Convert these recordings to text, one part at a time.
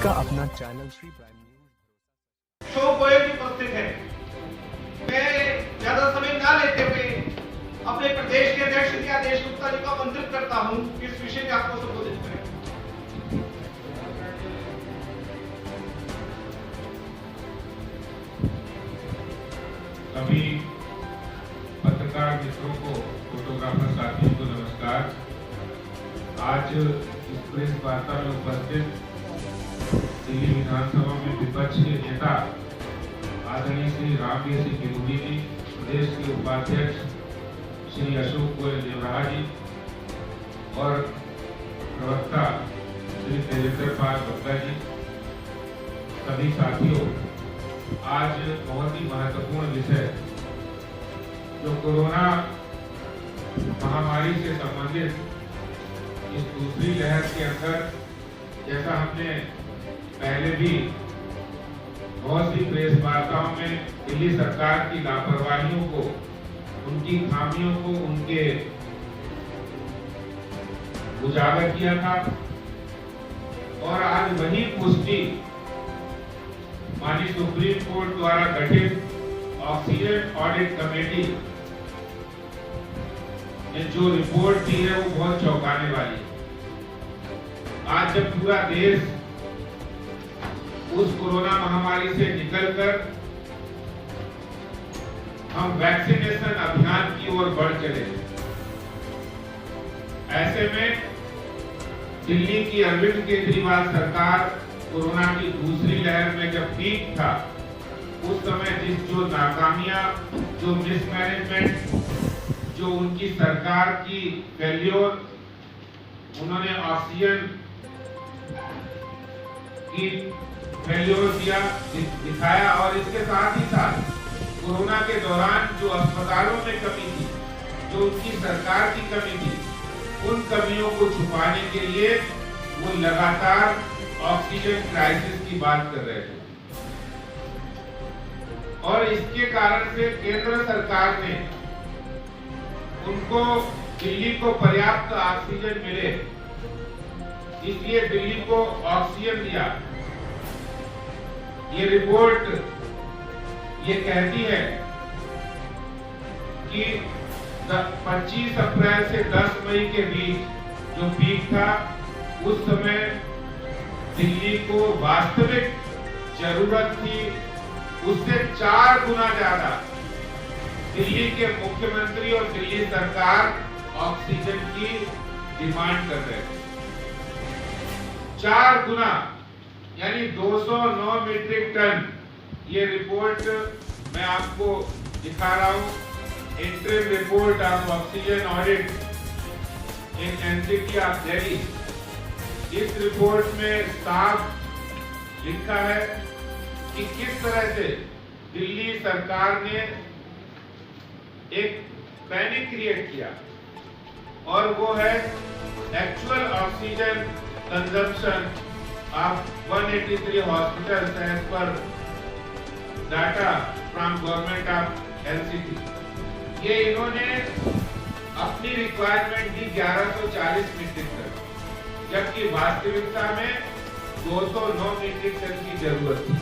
का अपना channel Shri prime news show Goyal उपस्थित है। मैं ज्यादा समय ना लेते हुए अपने प्रदेश के अध्यक्ष श्री आदेश गुप्ता जी को आमंत्रित करता हूं कि इस विषय में आपको संबोधित करें। सभी पत्रकार मित्रों को, फोटोग्राफर साथियों को नमस्कार। आज इस प्रेस वार्ता में उपस्थित दिल्ली विधानसभा में विपक्ष के नेता आदरणीय श्री रामवीर सिंह गिरोही जी, प्रदेश के उपाध्यक्ष श्री अशोक गोयल देवराहा जी और प्रवक्ता श्री तेजेंद्र पाल बग्गा जी, सभी साथियों, आज बहुत ही महत्वपूर्ण विषय जो कोरोना महामारी से संबंधित इस दूसरी लहर के अंदर, जैसा हमने पहले भी बहुत सी प्रेस वार्ताओं में दिल्ली सरकार की लापरवाहियों को, उनकी खामियों को, उनके उजागर किया था और आज वही पुष्टि माननीय सुप्रीम कोर्ट द्वारा गठित ऑक्सीजन ऑडिट कमेटी ने जो रिपोर्ट दी है वो बहुत चौंकाने वाली है। आज जब पूरा देश उस कोरोना महामारी से निकलकर हम वैक्सीनेशन अभियान की ओर बढ़ चले, ऐसे में दिल्ली की अरविंद केजरीवाल सरकार कोरोना की दूसरी लहर में जब पीक था, उस समय जो नाकामियां, जो मिसमैनेजमेंट, जो उनकी सरकार की फेल्योर, उन्होंने ऑक्सीजन की फेल्योर दिखाया और इसके साथ ही साथ कोरोना के दौरान जो अस्पतालों में कमी थी, जो उनकी सरकार की कमी थी, उन कमियों को छुपाने के लिए वो लगातार ऑक्सीजन क्राइसिस की बात कर रहे थे और इसके कारण से केंद्र सरकार ने उनको दिल्ली को पर्याप्त ऑक्सीजन मिले, इसलिए दिल्ली को ऑक्सीजन दिया। ये रिपोर्ट ये कहती है कि 25 अप्रैल से 10 मई के बीच जो पीक था, उस समय दिल्ली को वास्तविक जरूरत थी उससे 4 गुना ज्यादा दिल्ली के मुख्यमंत्री और दिल्ली सरकार ऑक्सीजन की डिमांड कर रहे थे। 4 गुना यानी 209 मीट्रिक टन। ये रिपोर्ट मैं आपको दिखा रहा हूं, interim report of oxygen audit in NCT of Delhi. इस रिपोर्ट में साफ लिखा है कि किस तरह से दिल्ली सरकार ने एक पैनिक क्रिएट किया और वो है actual oxygen consumption of 183 hospitals as per data from government of NCT. ये इन्होंने अपनी रिक्वायरमेंट दी 1140 मीट्रिक टन, जबकि वास्तविकता में 209 मीट्रिक टन की जरूरत थी।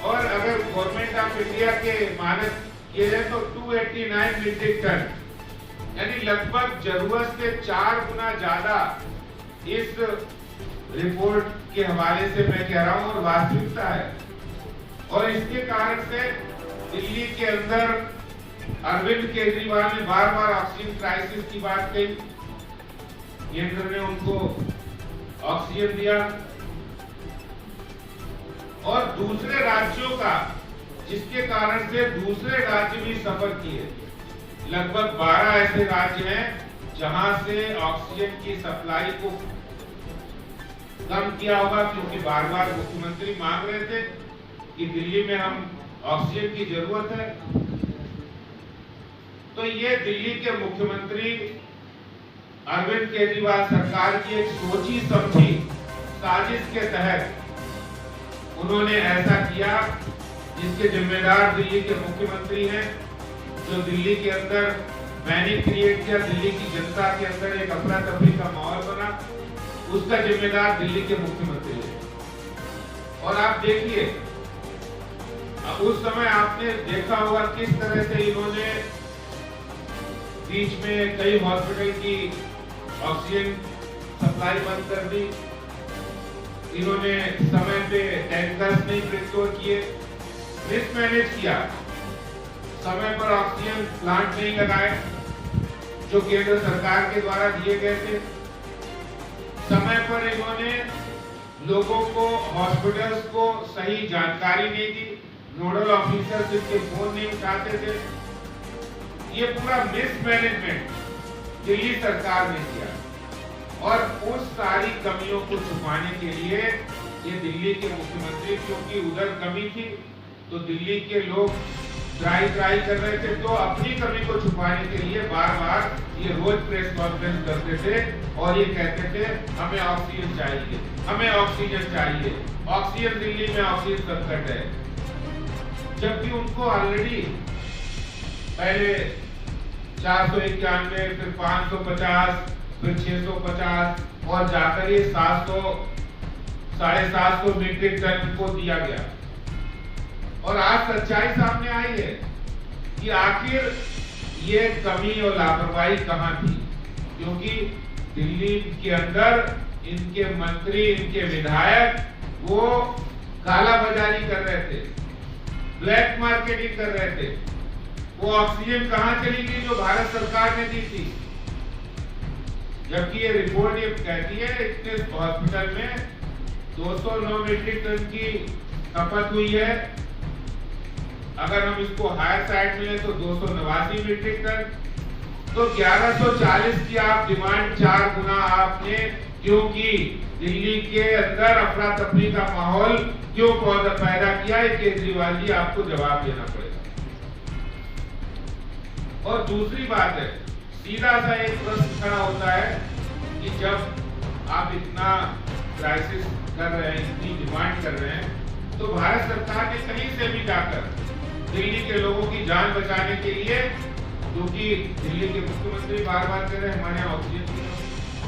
और अगर गवर्नमेंट ऑफ इंडिया के मानक किए जाए तो 289 मीट्रिक टन, यानी लगभग जरूरत से 4 गुना ज्यादा इस रिपोर्ट के हवाले से मैं कह रहा हूं और वास्तविकता है। और इसके कारण से दिल्ली के अंदर अरविंद केजरीवाल ने बार बार ऑक्सीजन क्राइसिस की बात कही, केंद्र ने उनको ऑक्सीजन दिया और दूसरे राज्यों का, जिसके कारण से दूसरे राज्य भी सफर किए। लगभग 12 ऐसे राज्य हैं जहां से ऑक्सीजन की सप्लाई को कम किया होगा, क्योंकि बार बार मुख्यमंत्री मांग रहे थे कि दिल्ली में हम ऑक्सीजन की जरूरत है। तो ये दिल्ली के मुख्यमंत्री अरविंद केजरीवाल सरकार की एक सोची समझी साजिश के तहत उन्होंने ऐसा किया, जिसके जिम्मेदार दिल्ली के मुख्यमंत्री हैं, जो दिल्ली के अंदर पैनिक क्रिएट किया, दिल्ली की जनता के अंदर एक अफरा तफरी का माहौल बना उसका जिम्मेदार दिल्ली के मुख्यमंत्री है। और आप देखिए, उस समय आपने देखा होगा किस तरह से इन्होंने बीच में कई हॉस्पिटल की ऑक्सीजन सप्लाई बंद कर दी, इन्होंने समय पे टैंकर्स नहीं प्रोक्योर किए, मिसमैनेज किया, समय पर ऑक्सीजन प्लांट नहीं लगाए जो केंद्र सरकार के द्वारा दिए गए थे, समय पर इन्होंने लोगों को, हॉस्पिटल्स को सही जानकारी नहीं दी, नोडल ऑफिसर्स इसके फोन नहीं उठाते थे। ये पूरा मिसमैनेजमेंट दिल्ली सरकार ने किया और उस सारी कमियों को छुपाने के लिए ये दिल्ली के मुख्यमंत्री, क्योंकि उधर कमी थी तो दिल्ली के लोग ट्राई कर रहे थे, तो अपनी कमी को छुपाने के लिए बार बार ये रोज प्रेस कॉन्फ्रेंस करते थे और ये कहते थे हमें ऑक्सीजन चाहिए, हमें ऑक्सीजन चाहिए, ऑक्सीजन दिल्ली में ऑक्सीजन संकट है, जबकि उनको ऑलरेडी पहले 491, फिर 550, फिर 650 और जाकर ये 700, 750 मीट्रिक टन को दिया गया। और आज सच्चाई सामने आई है कि आखिर ये कमी और लापरवाही कहां थी, क्योंकि दिल्ली के अंदर इनके मंत्री, इनके विधायक वो काला बाजारी कर रहे थे, ब्लैक मार्केटिंग कर रहे थे। वो ऑक्सीजन कहां चली गई जो भारत सरकार ने दी थी, जबकि ये रिपोर्ट ये कहती है इतने हॉस्पिटल में 209 मीट्रिक टन की खपत हुई है, अगर हम इसको हायर साइड में लें तो 289 मीट्रिक टन, तो 1140 की आप डिमांड 4 गुना आपने क्योंकि दिल्ली के अंदर अफरा तफरी का माहौल क्यों पैदा किया है, केजरीवाल जी आपको जवाब देना पड़ेगा। और दूसरी बात है, सीधा सा एक प्रश्न खड़ा होता है कि जब आप इतना क्राइसिस कर रहे हैं, इतनी डिमांड कर रहे हैं, तो भारत सरकार ने कहीं से भी जाकर दिल्ली के लोगों की जान बचाने के लिए, क्योंकि दिल्ली के मुख्यमंत्री बार बार कह रहे हैं हमारे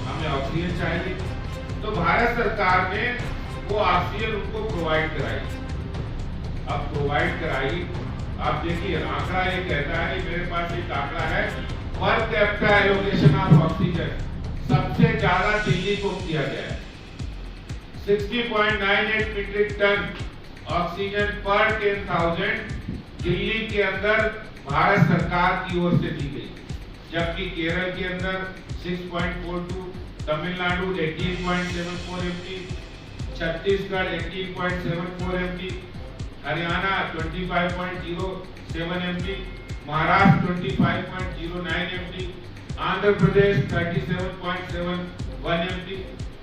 हमें ऑक्सीजन चाहिए, तो भारत सरकार ने वो ऑक्सीजन उनको प्रोवाइड कराई। अब प्रोवाइड कराई, आप देखिए आंकड़ा ये कहता है, मेरे पास एक आंकड़ा है, per capita allocation of oxygen सबसे ज्यादा दिल्ली को किया गया है। 60.98 मीट्रिक टन ऑक्सीजन पर 10,000 दिल्ली के अंदर भारत सरकार की ओर से दी गई, जबकि केरल के अंदर 6.42, Tamil Nadu 18.74 MT, Chhattisgarh 18.74 MT, Haryana 25.07 MT, Maharashtra 25.09 MT, Andhra Pradesh 37.71 MT,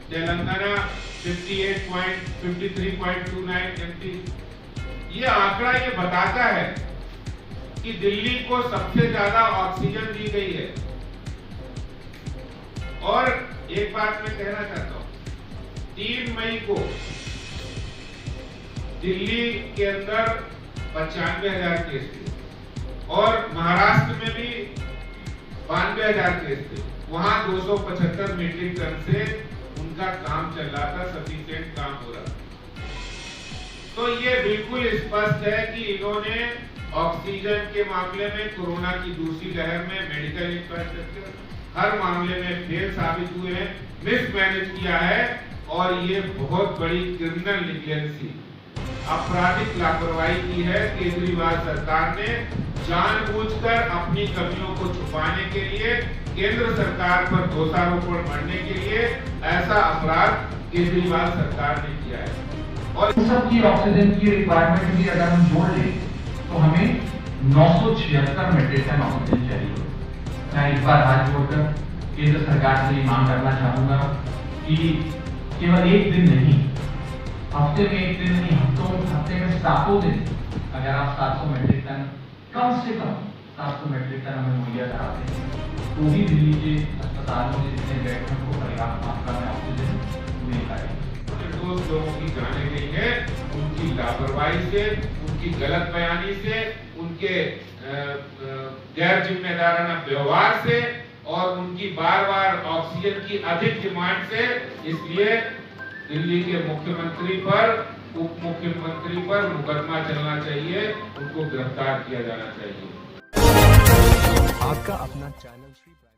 Telangana 53.29 MT. ये आंकड़ा ये बताता है कि दिल्ली को सबसे ज्यादा ऑक्सीजन दी गई है। और एक बात मैं कहना चाहता हूं, 3 मई को दिल्ली के अंदर 95,000 केस थे और महाराष्ट्र में भी 92,000 केस थे। वहां 275 मीट्रिक टन से उनका काम चल रहा था, सफिशिएंट काम हो रहा था। तो ये बिल्कुल स्पष्ट है कि इन्होंने ऑक्सीजन के मामले में, कोरोना की दूसरी लहर में, मेडिकल इंफ्रास्ट्रक्चर हर मामले में फेल साबित हुए हैं, मिसमैनेज किया है और ये बहुत बड़ी क्रिमिनल निग्लेंसी, आपराधिक लापरवाही की है। केजरीवाल सरकार ने जानबूझकर अपनी कमियों को छुपाने के लिए, केंद्र सरकार पर दोषारोपण करने के लिए ऐसा अपराध केजरीवाल सरकार ने किया है। और इन सब की ऑक्सीजन की रिक्वायरमेंट भी अगर हम जोड़ लें तो हमें 976 मीट्रिक टन ऑक्सीजन चाहिए। मैं इस बार हाथ जोड़कर केंद्र सरकार से मांग करना चाहूंगा कि केवल एक दिन नहीं, हफ्ते में एक दिन नहीं, हफ्ते में 7 दिन अगर आप 700 मीट्रिक टन, कम से कम 700 मीट्रिक टन हमें मुहैया कराते हैं तो भी दिल्ली के अस्पतालों में जितने बेड हैं वो पर्याप्त मात्रा में ऑक्सीजन मिल पाएगी। निर्दोष लोगों की जाने गई है उनकी लापरवाही से, उनकी गलत बयानी से, उनके गैर जिम्मेदाराना व्यवहार से और उनकी बार बार ऑक्सीजन की अधिक डिमांड से, इसलिए दिल्ली के मुख्यमंत्री पर, उप मुख्यमंत्री पर मुकदमा चलना चाहिए, उनको गिरफ्तार किया जाना चाहिए। आपका अपना चैनल श्री प्राइम